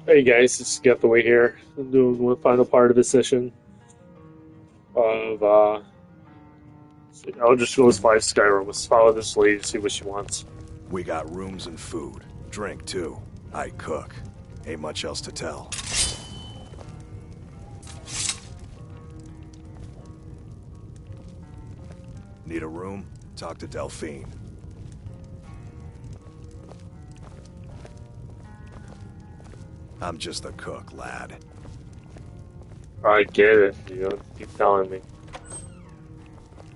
Hey guys, it's Getaway here. I'm doing one final part of the session of I'll just go as far as Skyrim. Let's follow this lady, see what she wants. We got rooms and food. Drink, too. I cook. Ain't much else to tell. Need a room? Talk to Delphine. I'm just a cook, lad. I get it, keep telling me.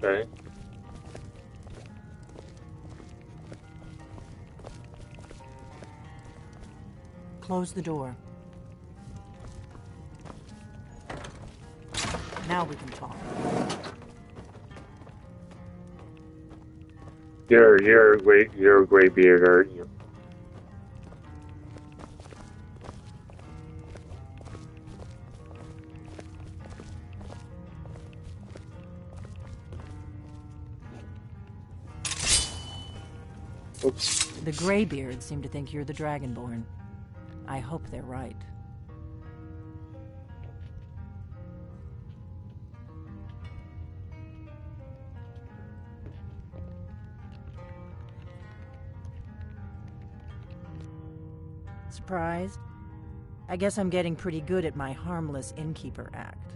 Okay. Close the door. Now we can talk. You're a gray beard, aren't you? Oops. The Greybeards seem to think you're the Dragonborn. I hope they're right. Surprised? I guess I'm getting pretty good at my harmless innkeeper act.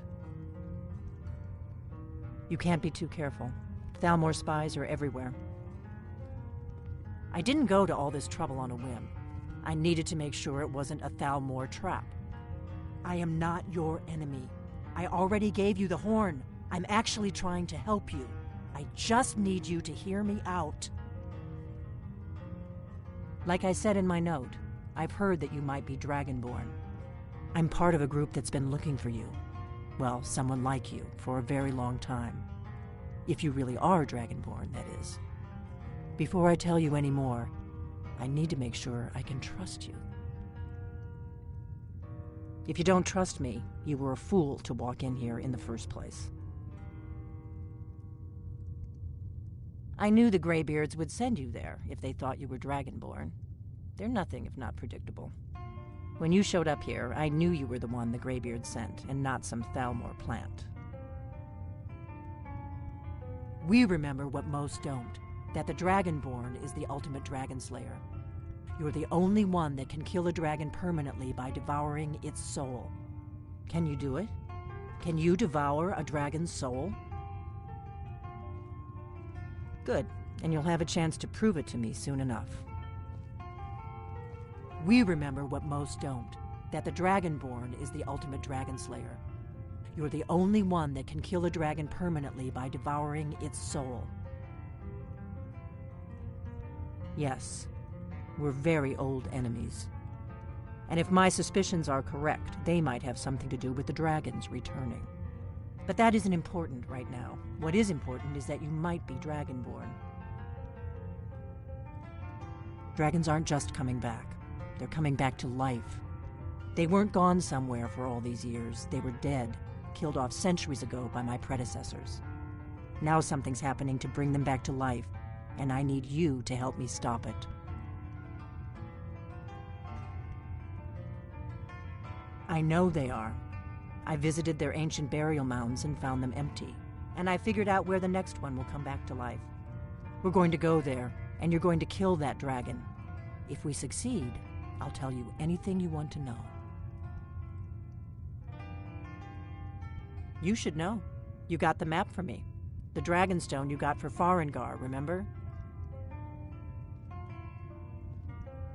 You can't be too careful. Thalmor spies are everywhere. I didn't go to all this trouble on a whim. I needed to make sure it wasn't a Thalmor trap. I am not your enemy. I already gave you the horn. I'm actually trying to help you. I just need you to hear me out. Like I said in my note, I've heard that you might be Dragonborn. I'm part of a group that's been looking for you. Well, someone like you, for a very long time. If you really are Dragonborn, that is. Before I tell you any more, I need to make sure I can trust you. If you don't trust me, you were a fool to walk in here in the first place. I knew the Greybeards would send you there if they thought you were Dragonborn. They're nothing if not predictable. When you showed up here, I knew you were the one the Greybeards sent, and not some Thalmor plant. We remember what most don't, that the Dragonborn is the ultimate dragon slayer. You're the only one that can kill a dragon permanently by devouring its soul. Can you do it? Can you devour a dragon's soul? Good, and you'll have a chance to prove it to me soon enough. We remember what most don't, that the Dragonborn is the ultimate dragon slayer. You're the only one that can kill a dragon permanently by devouring its soul. Yes, we're very old enemies. And if my suspicions are correct, they might have something to do with the dragons returning. But that isn't important right now. What is important is that you might be Dragonborn. Dragons aren't just coming back. They're coming back to life. They weren't gone somewhere for all these years. They were dead, killed off centuries ago by my predecessors. Now something's happening to bring them back to life, and I need you to help me stop it. I know they are. I visited their ancient burial mounds and found them empty, and I figured out where the next one will come back to life. We're going to go there, and you're going to kill that dragon. If we succeed, I'll tell you anything you want to know. You should know. You got the map for me. The Dragonstone you got for Farengar, remember?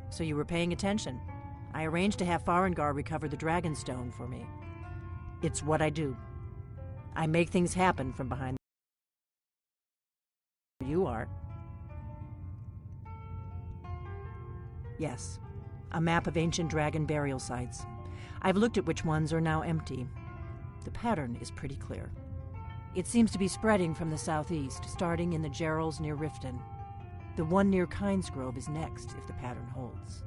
So you were paying attention. I arranged to have Farengar recover the Dragonstone for me. It's what I do. I make things happen from behind. You are. Yes, a map of ancient dragon burial sites. I've looked at which ones are now empty. The pattern is pretty clear. It seems to be spreading from the southeast, starting in the Gerals near Riften. The one near Kynesgrove is next, if the pattern holds.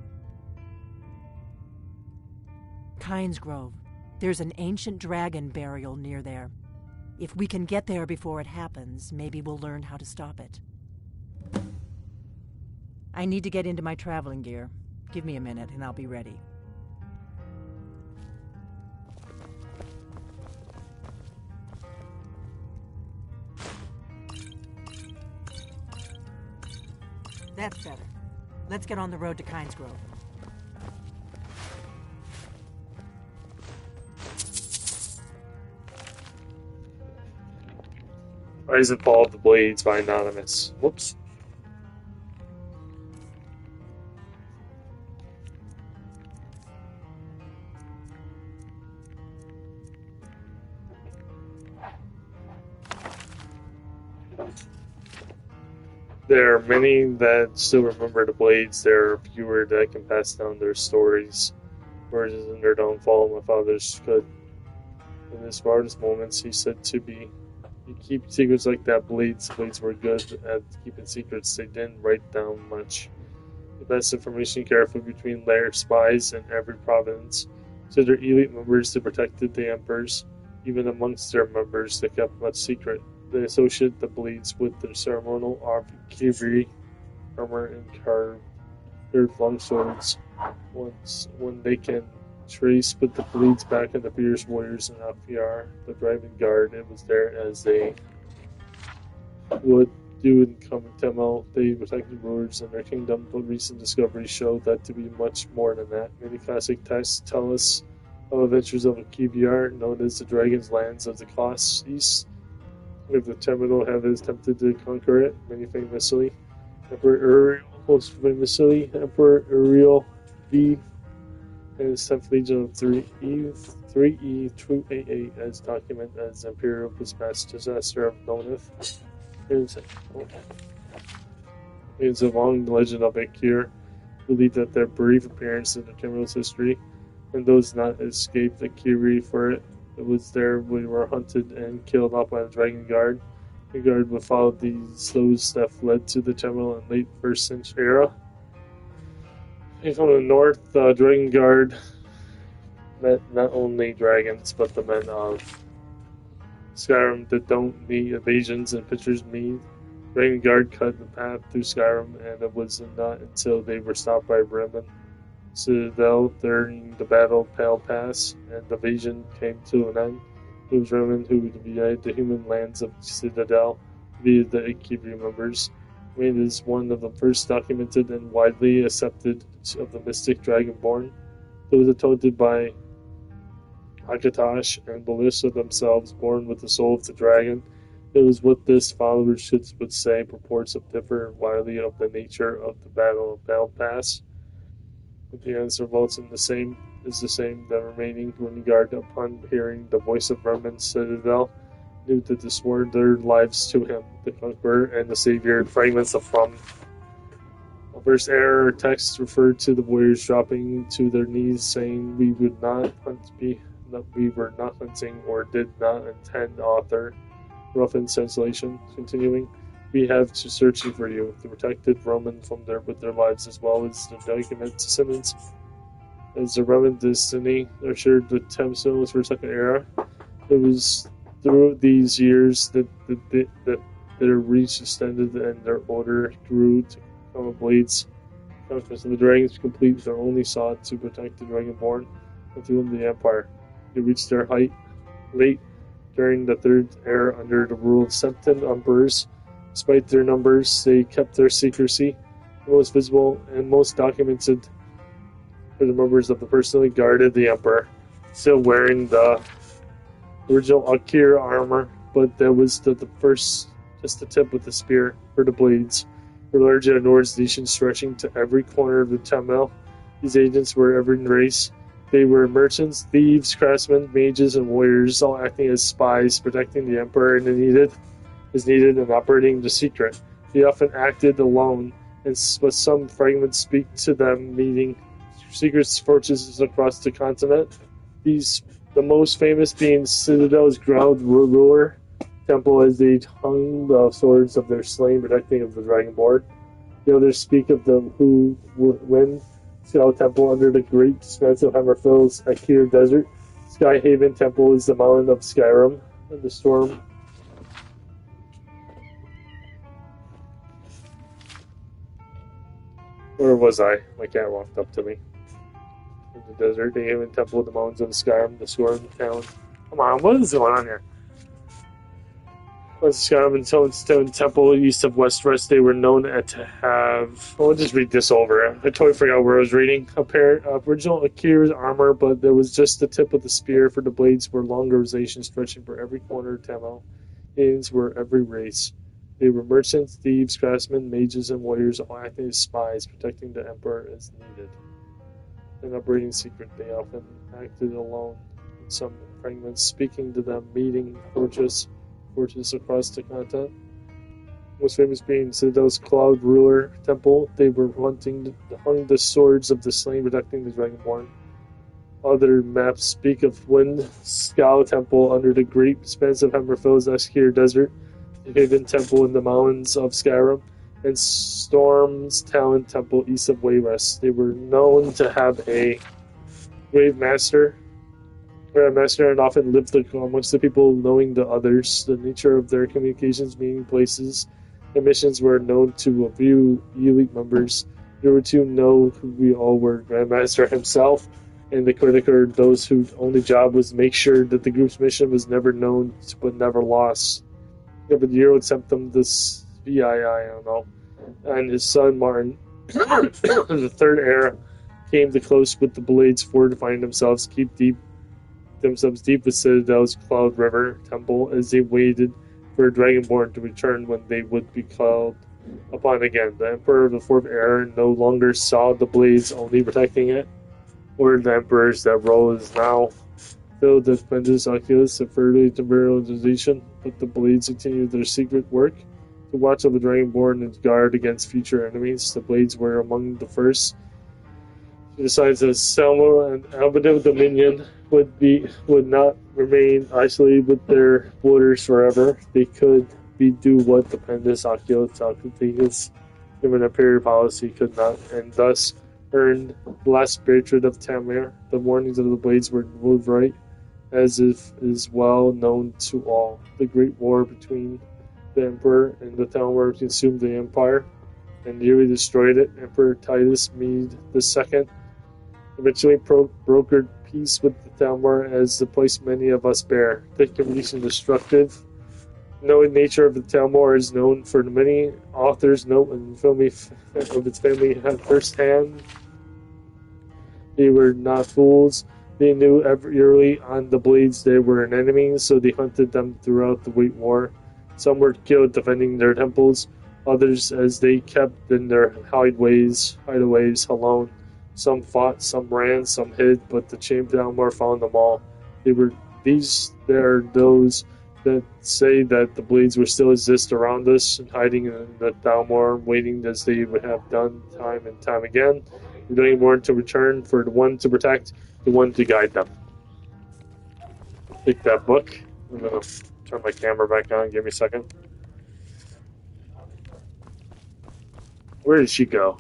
Kynesgrove. There's an ancient dragon burial near there. If we can get there before it happens, maybe we'll learn how to stop it. I need to get into my traveling gear. Give me a minute and I'll be ready. That's better. Let's get on the road to Kynes Grove. Rise and Fall of the Blades by Anonymous. Whoops. There are many that still remember the Blades. There are fewer that can pass down their stories. Whereas in their downfall, my fathers could. In his hardest moments, he said to be. You keep secrets like that, Blades. Blades were good at keeping secrets. They didn't write down much. They passed information carefully between lair spies in every province. So their elite members, they protected the emperors. Even amongst their members, they kept much secret. They associate the Blades with their ceremonial cavalry armor and carved long swords. When they can trace put the Blades back in the fierce warriors in Alfiar, the driving guard, it was there as they would do in Tamil. They protected rulers in their kingdom, but recent discoveries show that to be much more than that. Many classic texts tell us of adventures of a Kivyar, known as the Dragon's Lands of the Class East. If the Terminal have attempted to conquer it, many famously. Emperor Uriel, most famously, Emperor Uriel V and his 10th Legion of 3E288 as document as Imperial Dispatch Disaster of Noneth. It's a long legend of Akir, believe that their brief appearance in the Terminal's history, and those not escaped Akiri for it. It was there we were hunted and killed off by the Dragon Guard. The Guard would follow those that fled to the Terminal in late 1st century era. And from the north, the Dragon Guard met not only dragons, but the men of Skyrim that don't need evasions and pitchers mean. Dragon Guard cut the path through Skyrim, and it was not until they were stopped by Bremen Citadel during the Battle of Pale Pass, and the invasion came to an end. It was Roman who divided the human lands of Citadel via the Ikebri members. It is one of the first documented and widely accepted of the mystic Dragonborn. It was attested by Akatosh and Belissa themselves, born with the soul of the dragon. It was what this followership would say. Purports of differ widely of the nature of the Battle of Pale Pass. The answer votes in the same the remaining Guard, upon hearing the voice of Roman's Citadel, knew that they swore their lives to him, the Conqueror and the Savior. Fragments from a verse error text referred to the warriors dropping to their knees, saying, "We would not hunt, we were not hunting, or did not intend." Author Ruffin's translation, continuing. We have to searching for you, the protected Roman with their lives, as well as the document descendants. As the Roman destiny assured the tombstones for Second Era, it was through these years that their reach extended and their order grew to become a Blades. Conquest of the Dragons complete their only sought to protect the Dragonborn and to win the Empire. They reached their height late during the Third Era under the rule of 17 emperors. Despite their numbers, they kept their secrecy. The most visible and most documented were the members of the personally guarded the Emperor, still wearing the original Akir armor, but that was the first, just the tip with the spear for the blades. Were large Nords legions stretching to every corner of the Tamil. These agents were every race. They were merchants, thieves, craftsmen, mages, and warriors, all acting as spies, protecting the Emperor and is needed and operating the secret. They often acted alone, but some fragments speak to them meeting secret fortresses across the continent. The most famous being Citadel's ground ruler temple, as they hung the swords of their slain protecting of the Dragonborn. The others speak of them who win Sky Temple under the great expansive Hammerfell's Akir Desert. Skyhaven Temple is the mountain of Skyrim, and the storm. Where was I? My cat walked up to me. In the desert, the Haven Temple, the mountains of Skyrim, the Storm Town. Come on, what is going on here? Was Skyrim and Stone Temple east of Westrest. They were known to have. I'll just read this over. I totally forgot where I was reading. A pair of original Akira's armor, but there was just the tip of the spear, for the blades were longer rosations stretching for every corner of Tamil. Aliens were every race. They were merchants, thieves, craftsmen, mages, and warriors, all acting as spies, protecting the emperor as needed. In operating secret, they often acted alone in some fragments, speaking to them, meeting fortress across the continent. Most famous being Citadel's Cloud Ruler Temple. They were hung the swords of the slain, protecting the Dragonborn. Other maps speak of Wind Scow Temple under the great expanse of Hammerfell's Executor Desert, the Haven Temple in the mountains of Skyrim, and Storm's Talon Temple east of Wayrest. They were known to have a Grave Master, and often lived amongst the people, knowing the others. The nature of their communications, meeting places, and missions were known to a few elite members. There were to know who we all were: Grandmaster himself, and the Critiker, those whose only job was to make sure that the group's mission was never known but never lost. Yeah, but the Euro sent them this VII, I don't know. And his son Martin, the third heir, came to close with the Blades, fortifying themselves deep with Citadel's Cloud River Temple as they waited for Dragonborn to return when they would be called upon again. The Emperor of the Fourth Era no longer saw the Blades only protecting it, or the Emperors that rose now filled the Pendus Oculus and further demoralization, but the Blades continued their secret work to watch over the Dragonborn and guard against future enemies. The Blades were among the first to decide that Selma and Albedo Dominion would not remain isolated with their borders forever. They could do what the Pendus Oculus Oculus human imperial policy could not, and thus earned the last spirit of Tamir. The warnings of the Blades were moved right, as if is well known to all. The great war between the Emperor and the Talmud consumed the Empire and nearly destroyed it. Emperor Titus Mede II eventually brokered peace with the Talmud as the place many of us bear. The condition destructive. Knowing nature of the Talmud is known for many authors note and family of its family had firsthand. They were not fools. They knew early on the Blades they were an enemy, so they hunted them throughout the Great War. Some were killed defending their temples, others as they kept in their hideaways alone. Some fought, some ran, some hid, but the Talmud found them all. There are those that say that the Blades will still exist around us, hiding in the Talmud, waiting as they would have done time and time again. The Dragonborn to return, for the one to protect, the one to guide them. Take that book. I'm going to turn my camera back on. Give me a second. Where did she go?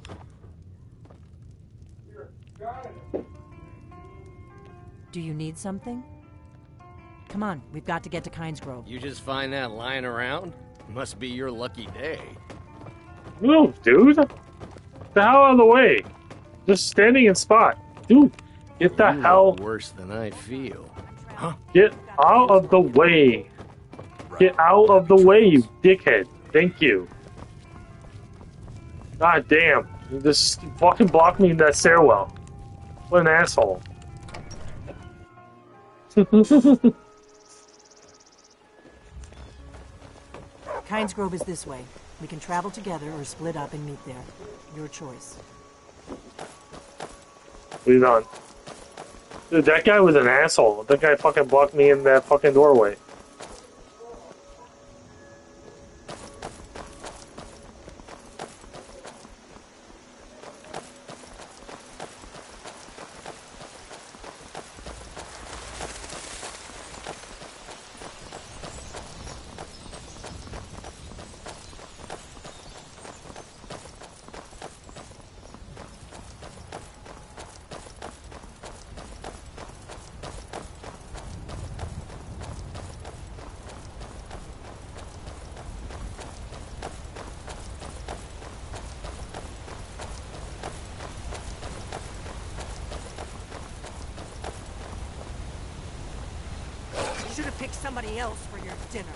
Do you need something? Come on, we've got to get to Kynesgrove. You just find that lying around? Must be your lucky day. Move, dude! Get the hell out of the way! Just standing in spot. Dude, get the hell... worse than I feel. Huh? Get out of the way! Get out of the way, you dickhead! Thank you. God damn. You just fucking blocked me in that stairwell. What an asshole. Kynesgrove is this way. We can travel together or split up and meet there. Your choice. Lead on. Dude, that guy was an asshole. That guy fucking blocked me in that fucking doorway. You should have picked somebody else for your dinner.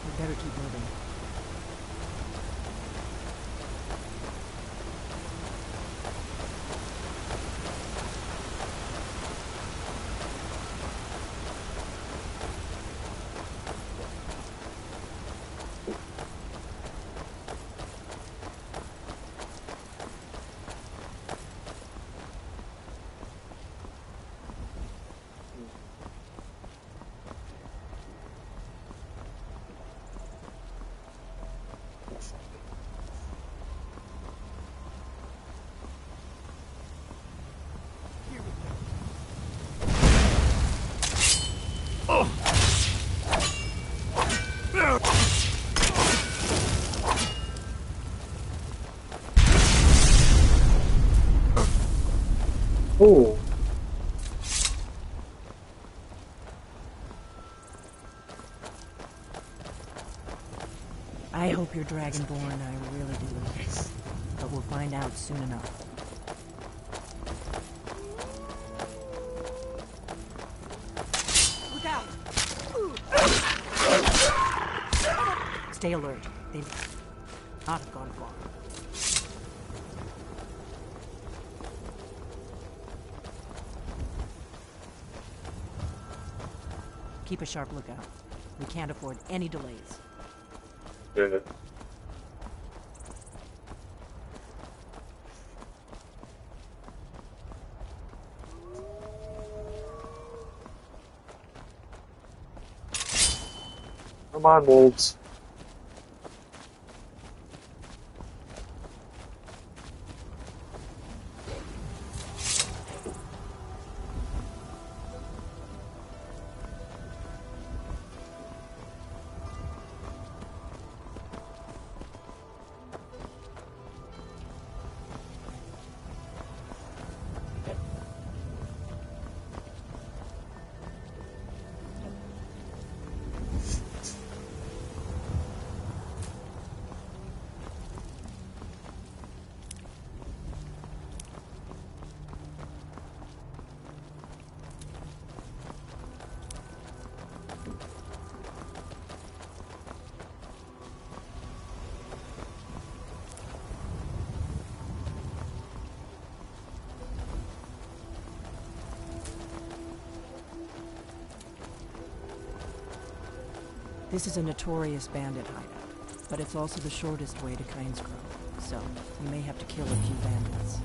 We better keep moving. Oh, I hope you're Dragonborn, I really do. But we'll find out soon enough. Look out! Stay alert. They may not have gone far. Keep a sharp lookout. We can't afford any delays. yeah. Come on, wolves. This is a notorious bandit hideout, but it's also the shortest way to Kynesgrove, so we may have to kill a few bandits.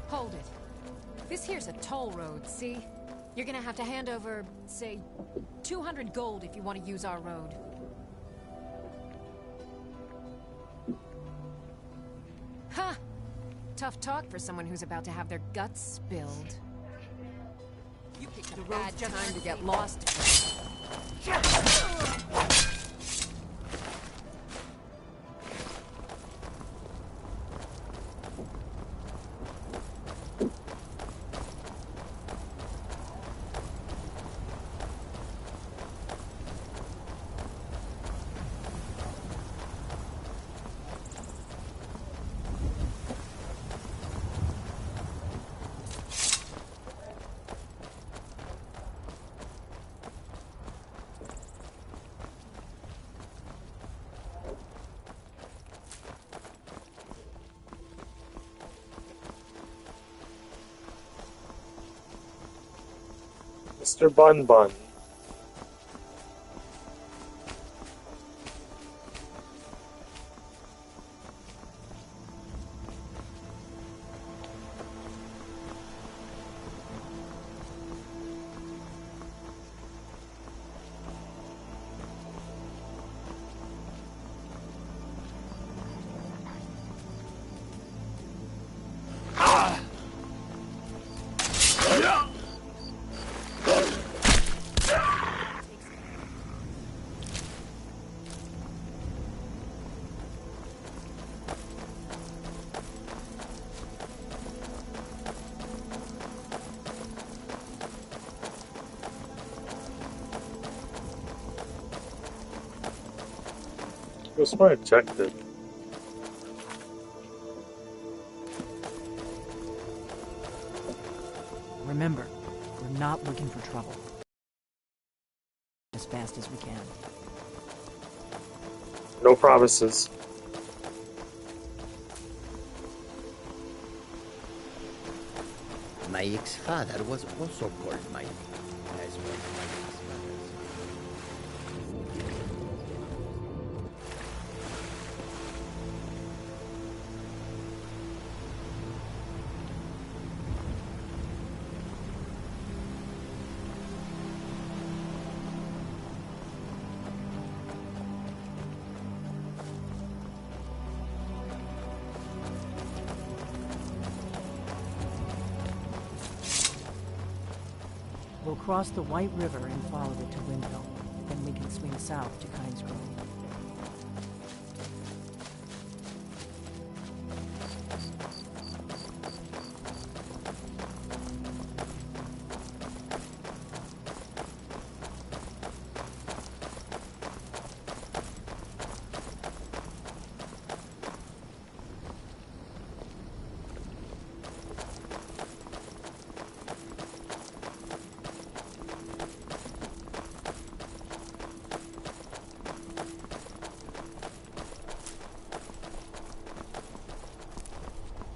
Hold it. This here's a toll road, see? You're gonna have to hand over, say, 200 gold if you want to use our road. Ha! Tough talk for someone who's about to have their guts spilled. You picked a bad time to get lost. Mr. Bun Bun. What's my objective? Remember, we're not looking for trouble. As fast as we can. No promises. My ex-father was also called Mike, as one of my ex-fathers. We'll cross the White River and follow it to Windhill. Then we can swing south to Kynes Grove.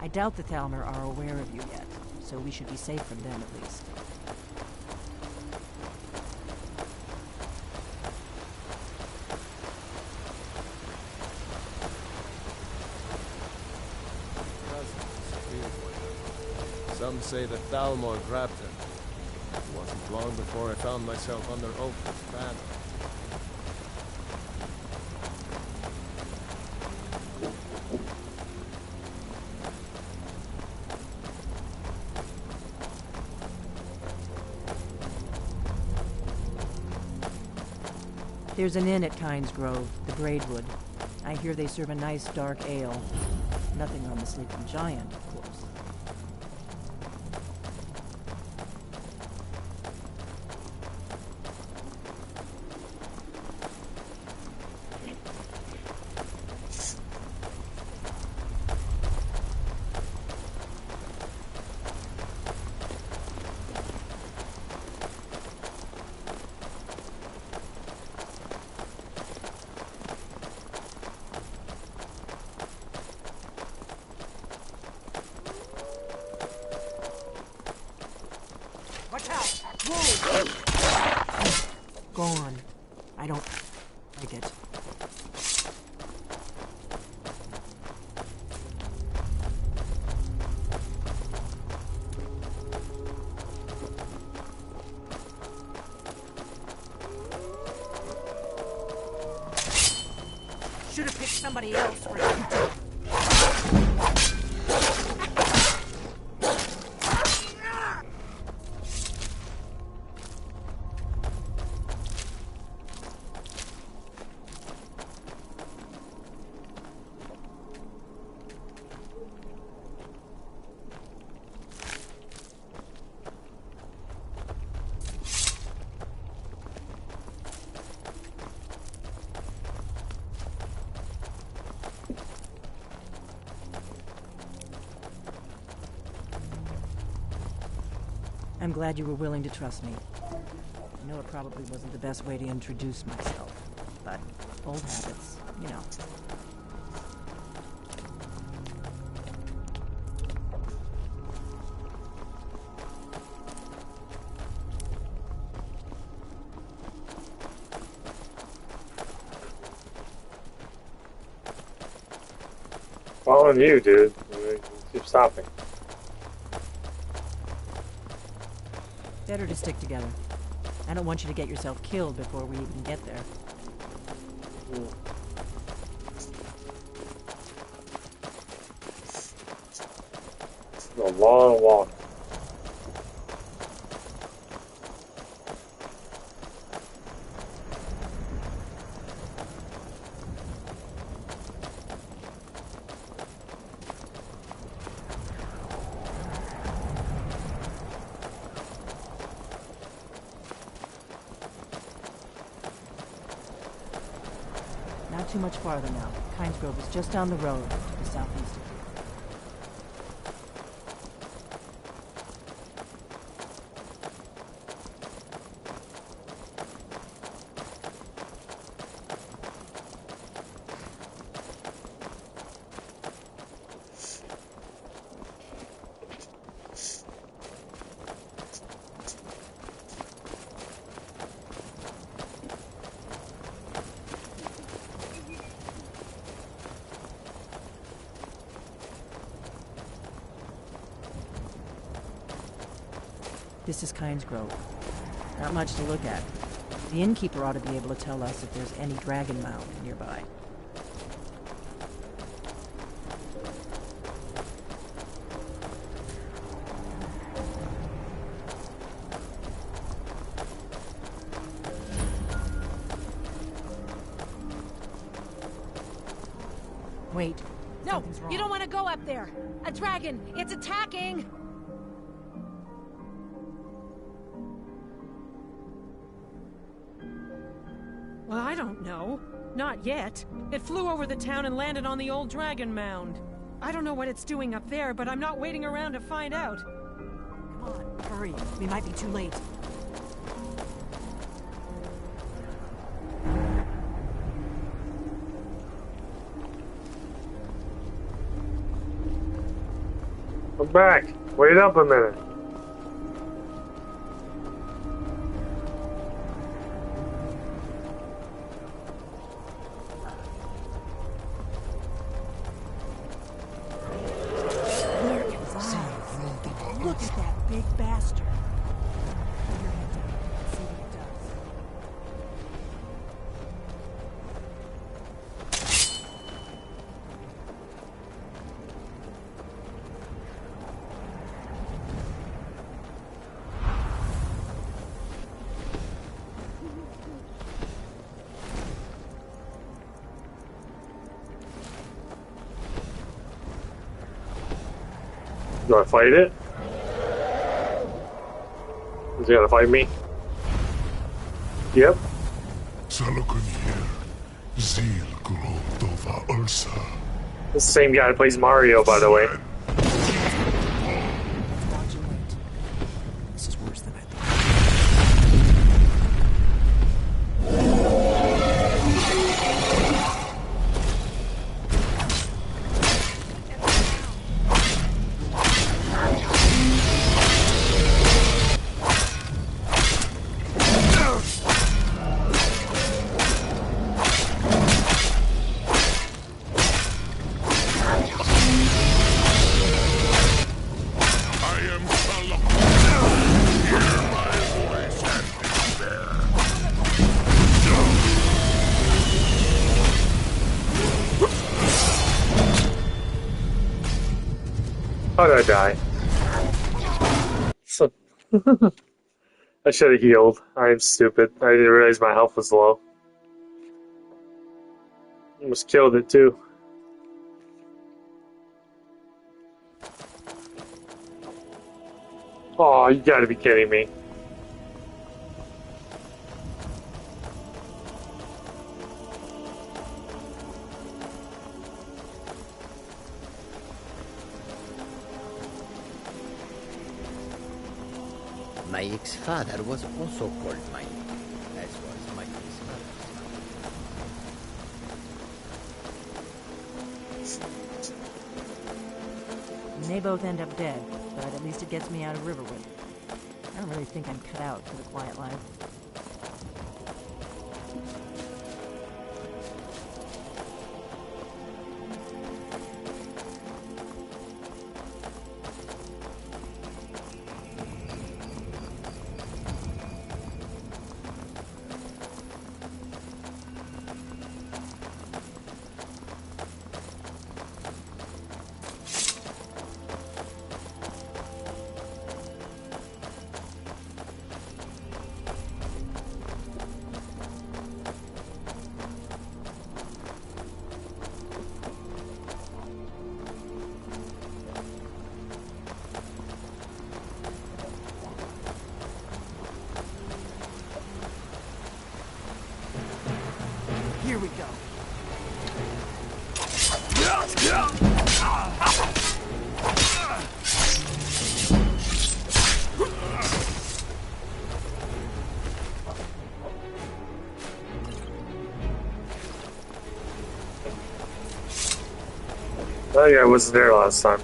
I doubt the Thalmor are aware of you yet, so we should be safe from them at least. Some say the Thalmor grabbed him. It wasn't long before I found myself under Ulf's banner. There's an inn at Kynes Grove, the Braidwood. I hear they serve a nice dark ale. Nothing on the Sleeping Giant, of course. Gone. I don't like it. Should have picked somebody else for it. I'm glad you were willing to trust me. I know it probably wasn't the best way to introduce myself, but old habits, you know. following you, dude. Keep stopping. Better to stick together. I don't want you to get yourself killed before we even get there. It's a long walk. Not too much farther now. Kynes Grove is just down the road to the southeast of here. This is Kynes Grove. Not much to look at. The innkeeper ought to be able to tell us if there's any dragon mound nearby. Wait. No, you don't want to go up there. A dragon, it's attacking. Well, I don't know. Not yet. It flew over the town and landed on the old dragon mound. I don't know what it's doing up there, but I'm not waiting around to find out. Come on, hurry. We might be too late. Come back. Wait up a minute. Look at that big bastard. Put your head down and see what it does. Do I fight it? Is he gonna fight me? Yep. It's the same guy that plays Mario, by the way. Watch and wait. This is worse than I thought. How did I die? So I should have healed. I am stupid. I didn't realize my health was low. Almost killed it too. Oh, you gotta be kidding me. My ex-father was also called Mike, as was my ex-father. We may both end up dead, but at least it gets me out of Riverwood. I don't really think I'm cut out for the quiet life. Here we go. Oh yeah, I wasn't there last time.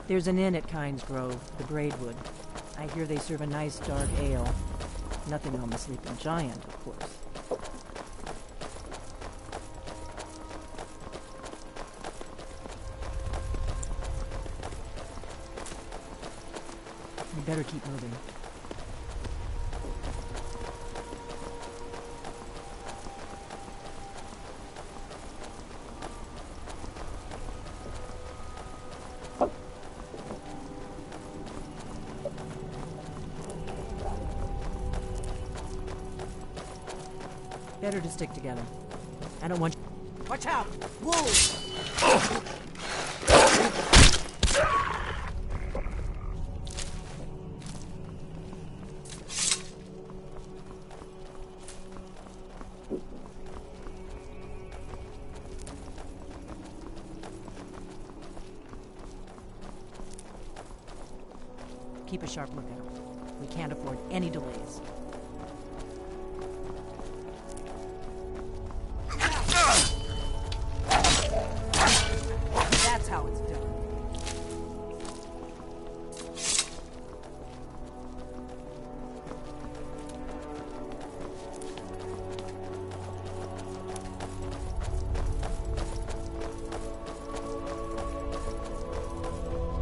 There's an inn at Kynes Grove, the Braidwood. I hear they serve a nice dark ale. Nothing on the Sleeping Giant, of course. We better keep moving. Better to stick together. I don't want... Watch out! Wolves! Keep a sharp lookout. We can't afford any delays. That's how it's done.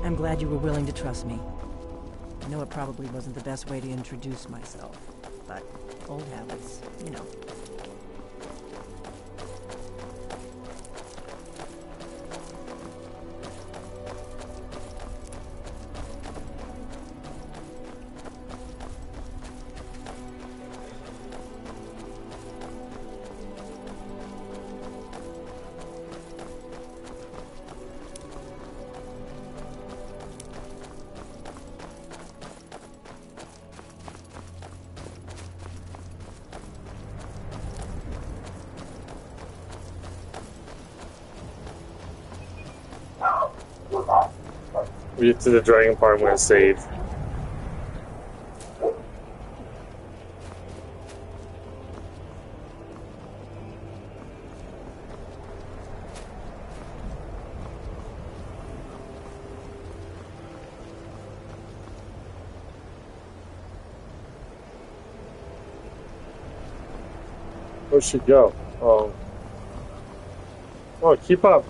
I'm glad you were willing to trust me. I know it probably wasn't the best way to introduce myself, but old habits, you know. We get to the dragon part, I'm gonna save. Where'd she go? Oh. Oh, keep up.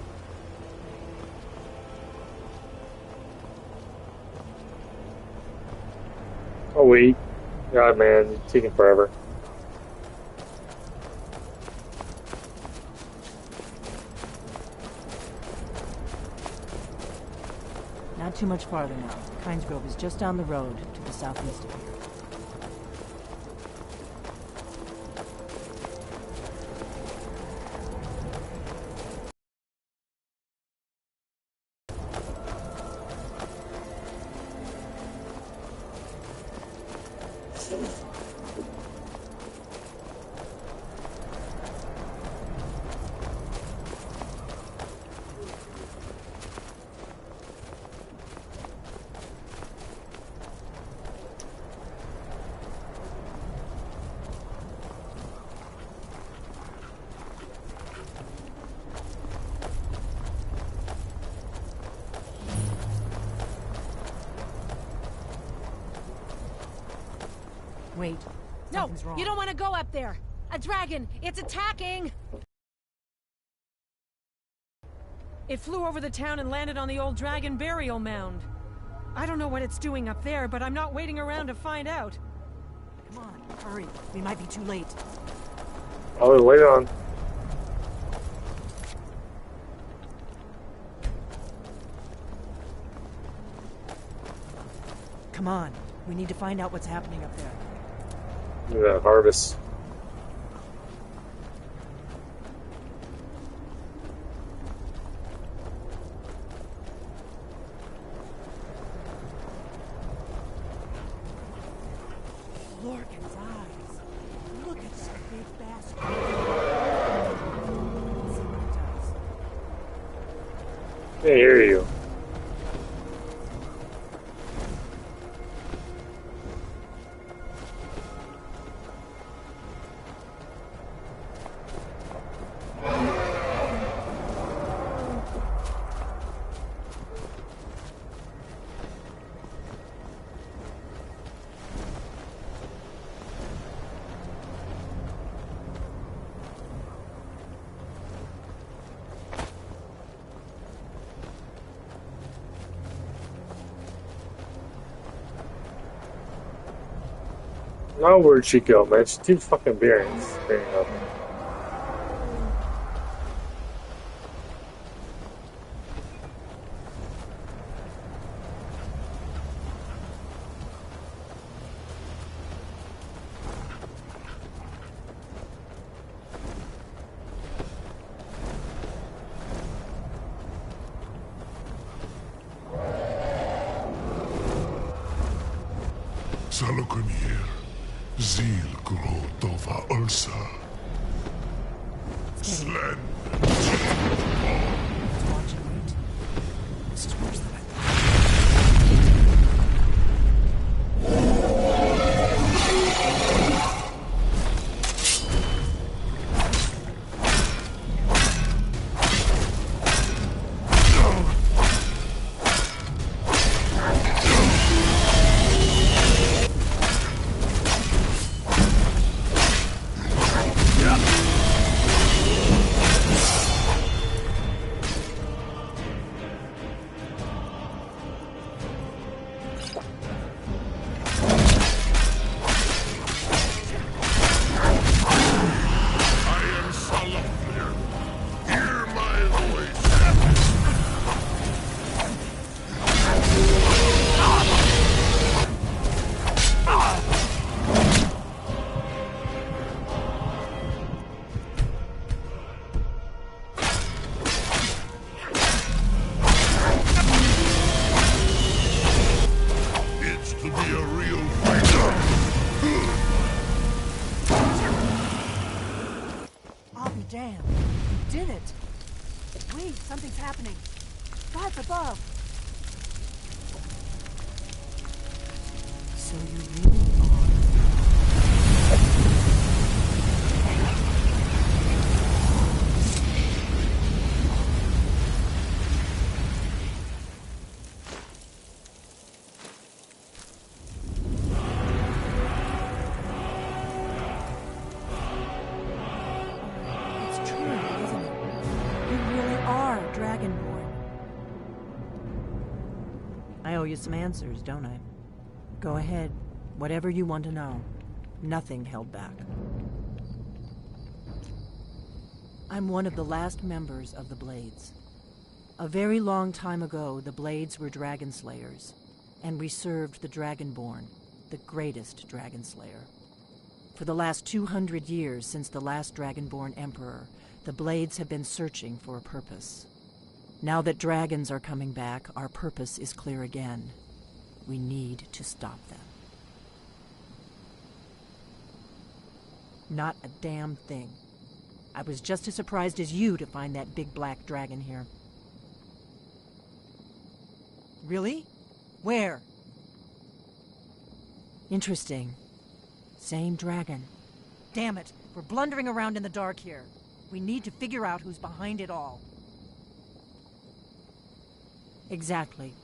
Oh wait. God man, it's taking forever. Not too much farther now. Kynes Grove is just down the road to the southeast of here. Wait. No, Something's wrong. you don't want to go up there. A dragon! It's attacking! It flew over the town and landed on the old dragon burial mound. I don't know what it's doing up there, but I'm not waiting around to find out. Come on, hurry. We might be too late. Oh, wait on. Come on. We need to find out what's happening up there. Look at that harvest. Lorcan's eyes. Look at that big bastard. Let's see what it does. I hear you. Now where'd she go, man? She keeps fucking bearing up. Salokunir, Zil Grotova Ulsa. Slen. Watch and wait. This is worse than I thought. Damn, you did it! Wait, something's happening. God's above! So you really are... I owe you some answers, don't I? Go ahead. Whatever you want to know. Nothing held back. I'm one of the last members of the Blades. A very long time ago, the Blades were dragon slayers, and we served the Dragonborn, the greatest dragon slayer. For the last 200 years since the last Dragonborn Emperor, the Blades have been searching for a purpose. Now that dragons are coming back, our purpose is clear again. We need to stop them. Not a damn thing. I was just as surprised as you to find that big black dragon here. Really? Where? Interesting. Same dragon. Damn it, we're blundering around in the dark here. We need to figure out who's behind it all. Exactly.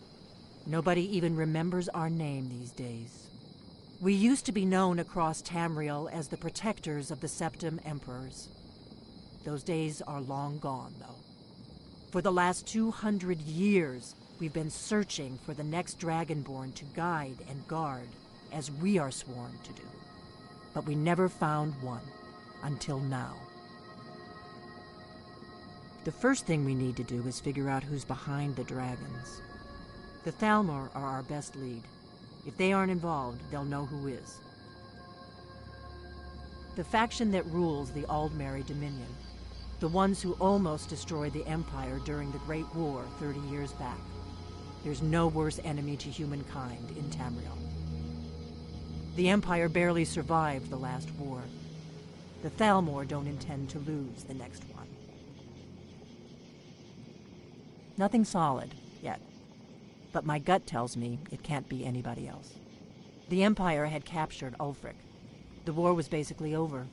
Nobody even remembers our name these days. We used to be known across Tamriel as the protectors of the Septim Emperors. Those days are long gone, though. For the last 200 years, we've been searching for the next Dragonborn to guide and guard, as we are sworn to do. But we never found one, until now. The first thing we need to do is figure out who's behind the dragons. The Thalmor are our best lead. If they aren't involved, they'll know who is. The faction that rules the Aldmeri Dominion. The ones who almost destroyed the Empire during the Great War 30 years back. There's no worse enemy to humankind in Tamriel. The Empire barely survived the last war. The Thalmor don't intend to lose the next one. Nothing solid, yet. But my gut tells me it can't be anybody else. The Empire had captured Ulfric. The war was basically over.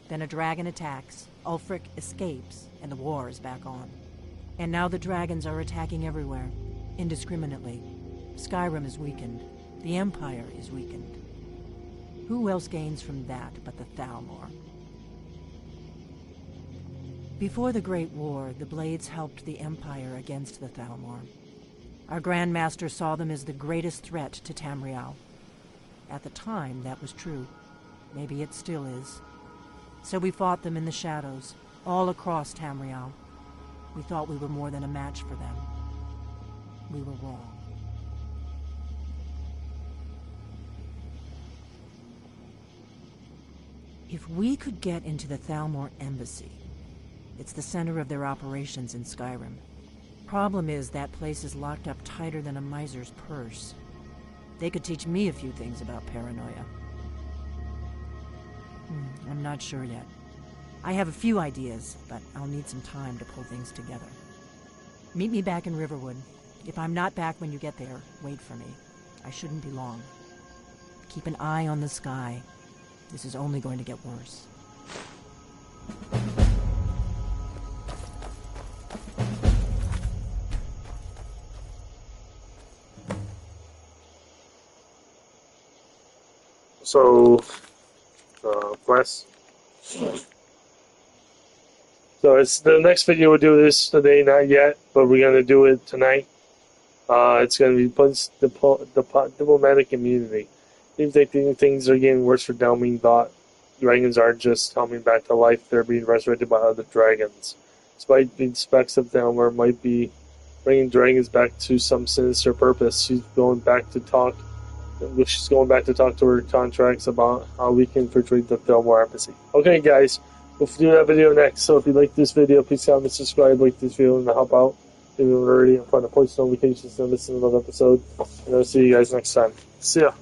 Then a dragon attacks, Ulfric escapes, and the war is back on. And now the dragons are attacking everywhere, indiscriminately. Skyrim is weakened. The Empire is weakened. Who else gains from that but the Thalmor? Before the Great War, the Blades helped the Empire against the Thalmor. Our Grand Master saw them as the greatest threat to Tamriel. At the time, that was true. Maybe it still is. So we fought them in the shadows, all across Tamriel. We thought we were more than a match for them. We were wrong. If we could get into the Thalmor embassy, it's the center of their operations in Skyrim. Problem is, that place is locked up tighter than a miser's purse. They could teach me a few things about paranoia. I'm not sure yet. I have a few ideas, but I'll need some time to pull things together. Meet me back in Riverwood. If I'm not back when you get there, wait for me. I shouldn't be long. Keep an eye on the sky. This is only going to get worse. So, quest. So it's the next video. We'll do this today, not yet, but we're gonna do it tonight. It's gonna be the diplomatic immunity. Seems like things are getting worse for Delmine thought. Dragons aren't just coming back to life; they're being resurrected by other dragons. Despite being specks of Delmar might be bringing dragons back to some sinister purpose, she's going back to talk to her contracts about how we can infiltrate the Thalmor embassy. Okay, guys, we'll do that video next. So if you like this video, please comment, subscribe, like this video, and help out. If you're already in front of post notifications, and miss another episode. And I'll see you guys next time. See ya.